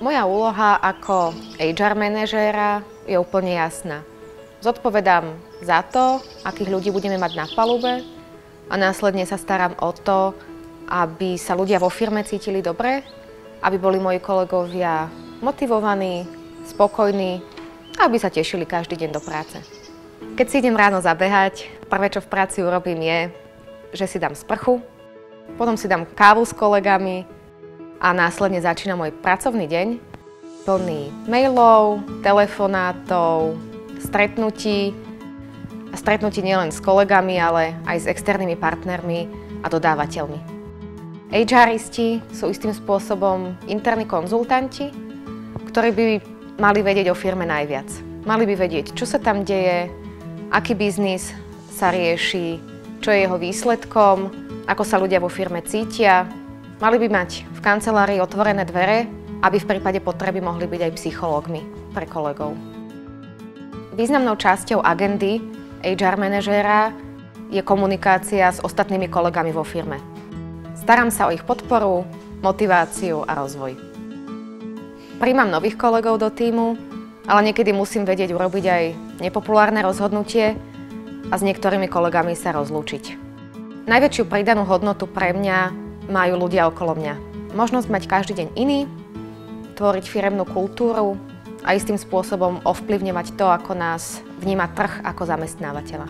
Moja úloha ako HR manažéra je úplne jasná. Zodpovedám za to, akých ľudí budeme mať na palube a následne sa starám o to, aby sa ľudia vo firme cítili dobre, aby boli moji kolegovia motivovaní, spokojní a aby sa tešili každý deň do práce. Keď si idem ráno zabehať, prvé, čo v práci urobím je, že si dám sprchu, potom si dám kávu s kolegami a následne začína môj pracovný deň plný mailov, telefonátov, stretnutí a stretnutí nielen s kolegami, ale aj s externými partnermi a dodávateľmi. HRisti sú istým spôsobom interní konzultanti, ktorí by mali vedieť o firme najviac. Mali by vedieť, čo sa tam deje, aký biznis sa rieši, čo je jeho výsledkom, ako sa ľudia vo firme cítia. Mali by mať v kancelárii otvorené dvere, aby v prípade potreby mohli byť aj psychológmi pre kolegov. Významnou časťou agendy HR manažéra je komunikácia s ostatnými kolegami vo firme. Starám sa o ich podporu, motiváciu a rozvoj. Prijímam nových kolegov do tímu, ale niekedy musím vedieť urobiť aj nepopulárne rozhodnutie a s niektorými kolegami sa rozlúčiť. Najväčšiu pridanú hodnotu pre mňa majú ľudia okolo mňa. Možnosť mať každý deň iný, tvoriť firemnú kultúru a istým spôsobom ovplyvňovať to, ako nás vníma trh ako zamestnávateľa.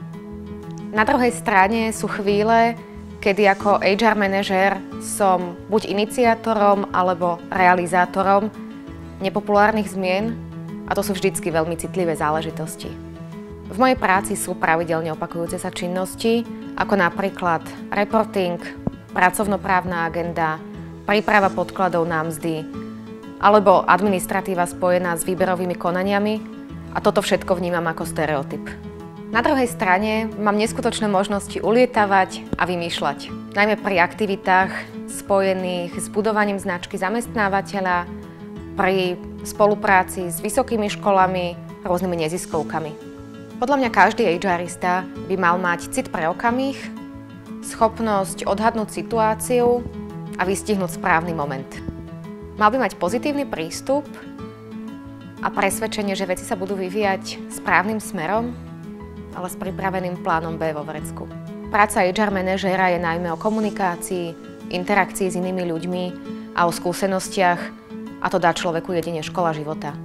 Na druhej strane sú chvíle, kedy ako HR manažér som buď iniciátorom alebo realizátorom nepopulárnych zmien a to sú vždycky veľmi citlivé záležitosti. V mojej práci sú pravidelne opakujúce sa činnosti, ako napríklad reporting, pracovnoprávna agenda, príprava podkladov na mzdy alebo administratíva spojená s výberovými konaniami a toto všetko vnímam ako stereotyp. Na druhej strane mám neskutočné možnosti ulietavať a vymýšľať, najmä pri aktivitách spojených s budovaním značky zamestnávateľa, pri spolupráci s vysokými školami, rôznymi neziskovkami. Podľa mňa každý HRista by mal mať cit pre okamih, schopnosť odhadnúť situáciu a vystihnúť správny moment. Mal by mať pozitívny prístup a presvedčenie, že veci sa budú vyvíjať správnym smerom, ale s pripraveným plánom B vo vrecku. Práca HR manažéra je najmä o komunikácii, interakcii s inými ľuďmi a o skúsenostiach, a to dá človeku jedine škola života.